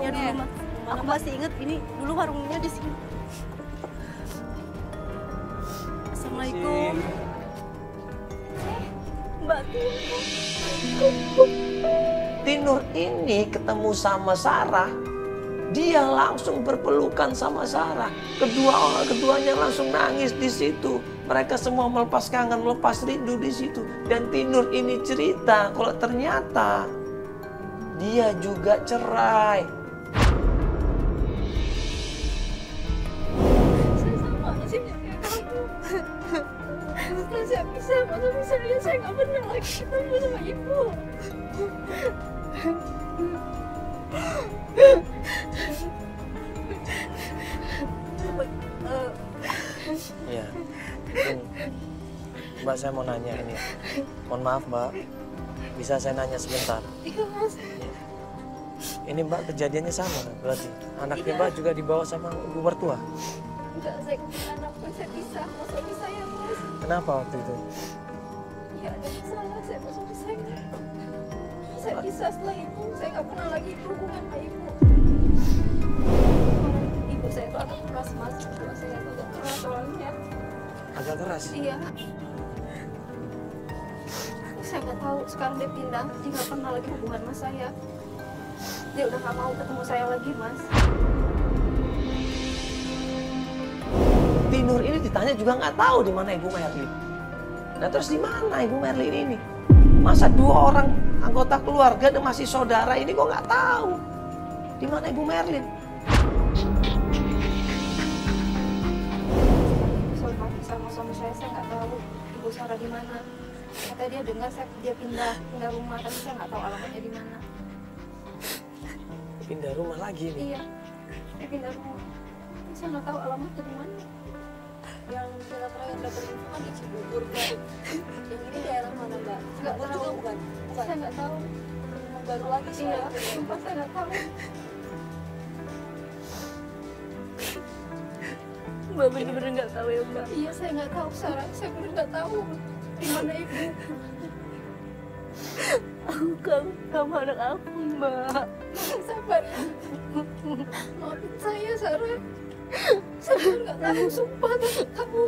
warungnya dulu, Mas. Aku masih inget ini dulu warungnya di sini. Assalamualaikum. Mbak Tinur ini ketemu sama Sarah, dia langsung berpelukan sama Sarah. Keduanya langsung nangis di situ. Mereka semua melepas kangen, melepas rindu di situ. Dan Tinur ini cerita kalau ternyata dia juga cerai. Saya sama nasibnya kayak kamu. Setelah saya pisah sama suami saya nggak pernah lagi ketemu sama ibu. Iya. Mbak, saya mau nanya ini. Mohon maaf, Mbak. Bisa saya nanya sebentar? Iya, Mas. Ini Mbak kejadiannya sama berarti? Anaknya Mbak juga dibawa sama ibu mertua? Enggak, saya pisah sama suami saya, Mas. Kenapa waktu itu? Ya ada masalah saya sama suami saya. Saya pisah setelah itu, saya nggak pernah lagi berhubungan sama ibu. Ibu saya itu agak keras, Mas. Ibu saya itu agak keras orangnya. Agak keras? Iya. Saya nggak tahu, sekarang dia pindah, dia nggak pernah lagi hubungan sama saya. Dia udah nggak mau ketemu saya lagi, Mas. Tinur ini ditanya juga nggak tahu di mana Ibu Merlin. Nah terus di mana Ibu Merlin ini? Masa dua orang anggota keluarga dan masih saudara ini kok nggak tahu di mana Ibu Merlin? Sama suami saya nggak tahu ibu Sarah di mana. Kata dia dengar dia pindah rumah, tapi saya nggak tahu alamatnya di mana. Pindah rumah lagi nih? Iya, dia pindah rumah. Tapi saya nggak tahu alamatnya di mana. yang kita terakhir dapat info kan di Cibubur, Mbak. Yang ini daerah mana, Mbak? Nggak Cibubur tahu. juga bukan? Bukan. Saya nggak tahu. Baru lagi sih. Iya, sumpah saya nggak tahu. Mbak bener-bener nggak tahu ya, Mbak. Iya, saya nggak tahu, Sarah. Saya benar nggak tahu di mana ibu. Kamu anak aku, Mbak. Sabar. Maafin saya, Sarah. Saya benar nggak tahu, sumpah nggak tahu.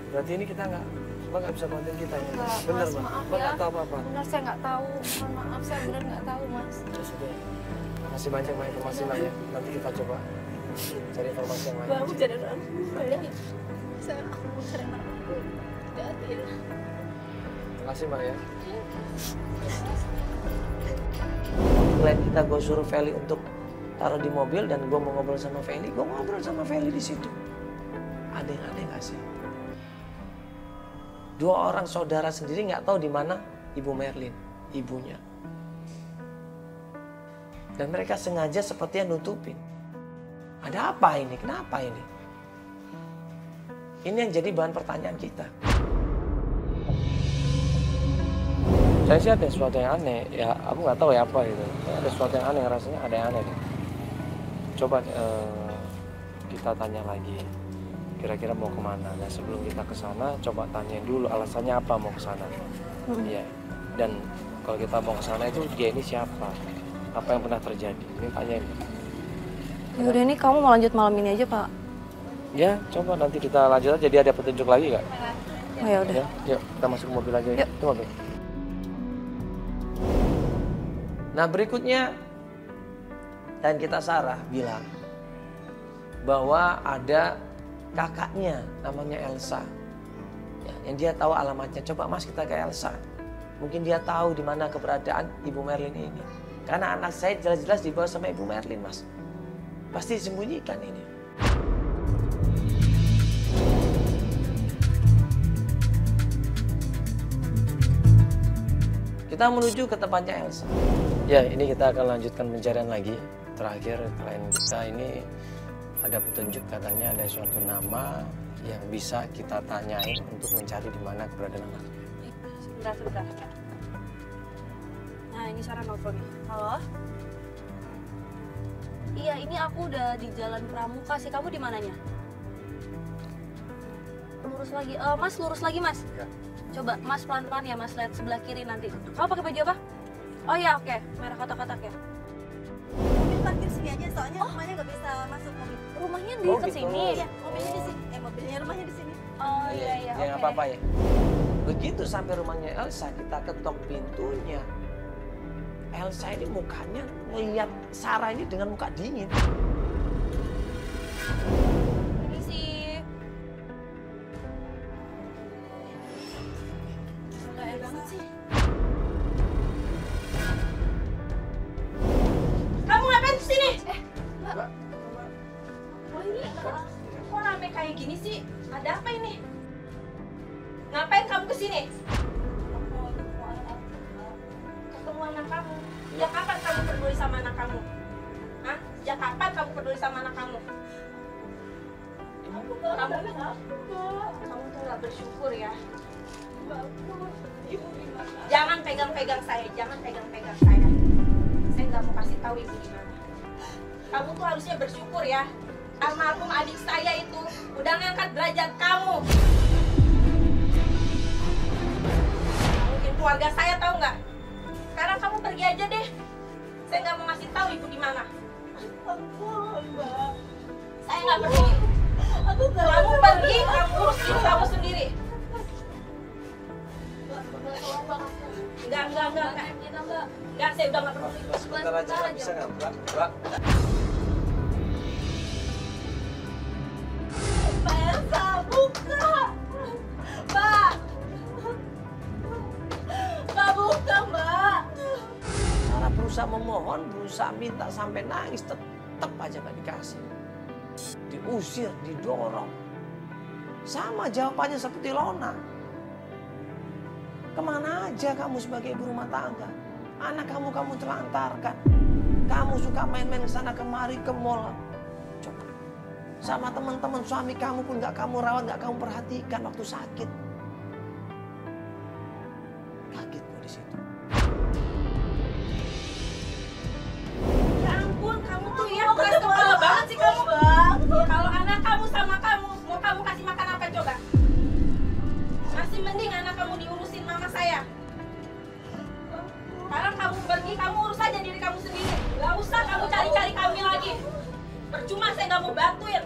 Berarti ini kita nggak bisa bantuin kita ya? Nggak, Bener, Mas, Mbak? maaf Mbak ya. nggak tahu apa-apa? Benar saya nggak tahu. Mohon maaf, saya benar nggak tahu, Mas. Ya sudah. Makasih banyak Mbak informasi Mbak ya. Nanti kita coba cari informasi yang lain. Mbak, aku jadi anak aku, Mbak. Saya mau cari anak aku. Hati-hati ya. Makasih Mbak ya. Selain kita gue suruh Feli untuk taruh di mobil dan gue mau ngobrol sama Feli, gue ngobrol sama Feli di situ. Ada yang aneh nggak sih? Dua orang saudara sendiri nggak tahu di mana Ibu Merlin, ibunya. Dan mereka sengaja sepertinya nutupin. Ada apa ini? Kenapa ini? Ini yang jadi bahan pertanyaan kita. Saya sih ada sesuatu yang aneh, ya aku nggak tahu ya apa itu. Ada sesuatu yang aneh, rasanya ada yang aneh deh. Coba kita tanya lagi, kira-kira mau kemana. Nah sebelum kita ke sana, coba tanya dulu alasannya apa mau ke sana. Iya. Dan kalau kita mau ke sana itu dia ini siapa? Apa yang pernah terjadi? Ini tanyain. Yaudah, ini kamu mau lanjut malam ini aja, Pak? Ya, coba nanti kita lanjut aja. Jadi ada petunjuk lagi nggak? Oh ya udah. Ya, yuk kita masuk mobil aja. Yuk. Itu mobil. Nah berikutnya, dan kita Sarah bilang bahwa ada kakaknya namanya Elsa, ya, yang dia tahu alamatnya. Coba Mas kita ke Elsa, mungkin dia tahu di mana keberadaan Ibu Merlin ini. Karena anak saya jelas-jelas dibawa sama Ibu Merlin, Mas. Pasti disembunyikan ini. Kita menuju ke tempatnya Elsa. Ya, ini kita akan lanjutkan pencarian lagi. Terakhir, klien kita ini ada petunjuk, katanya ada suatu nama yang bisa kita tanyain untuk mencari di mana keberadaan anak. Sebentar. Nah, ini Sarah nelfon nih. Halo? Iya, ini aku udah di Jalan Pramuka sih. Kamu di mananya? Lurus lagi. Mas, lurus lagi, Mas. Ya. Coba Mas pelan-pelan ya Mas, lihat sebelah kiri nanti. Kamu pakai baju apa? Oh ya, oke, merah kotak-kotak ya. Mungkin parkir sini aja, soalnya rumahnya nggak bisa masuk mobil. Rumahnya di Oh, ke gitu. sini. Iya, mobilnya di sini. Mobilnya rumahnya di sini. Oh iya iya. Ya nggak oke. apa-apa ya. Begitu sampai rumahnya Elsa, kita ketok pintunya. Elsa ini mukanya ngeliat Sarah ini dengan muka dingin. Ini sih. Kayak banget sih. Kamu ngapain di sini? Mbak, Oh ini kok rame kayak gini sih? Ada apa ini? Ngapain kamu ke sini? Ketemu anak kamu. Ya kapan kamu peduli sama anak kamu? Hah? Ya kapan kamu peduli sama anak kamu? Kamu tuh gak bersyukur ya. Jangan pegang-pegang saya, jangan pegang-pegang saya. Saya nggak mau kasih tahu ibu gimana. Kamu tuh harusnya bersyukur ya. Almarhum adik saya itu udah ngangkat derajat kamu. Mungkin keluarga saya tahu nggak? Sekarang kamu pergi aja deh. Saya nggak mau ngasih tahu ibu di mana. Saya nggak peduli. Kamu pergi, kamu urus diri kamu sendiri. Enggak. Enggak, saya udah nggak peduli. sebentar aja, Mbak. Bisa nggak, Mbak? Mbak Elsa, buka! Mbak! Mbak, buka, Mbak! Sarah berusaha memohon, berusaha minta sampai nangis, tetap aja nggak dikasih. Diusir, didorong. Sama jawabannya seperti Lona. Kemana aja kamu sebagai ibu rumah tangga? Anak kamu telantarkan. Kamu suka main-main ke sana kemari ke mall. Coba. Sama teman-teman suami kamu pun nggak kamu rawat, nggak kamu perhatikan waktu sakit. Kaget gue di situ. Ya ampun, kamu tuh ya keras kepala banget sih kamu. Kalau anak kamu sama kamu, mau kamu kasih makan apa coba? Masih mending anak kamu diurusin mama saya. Sekarang kamu pergi, kamu urus aja diri kamu sendiri. Gak usah kamu cari-cari kami lagi. Percuma saya gak mau bantuin.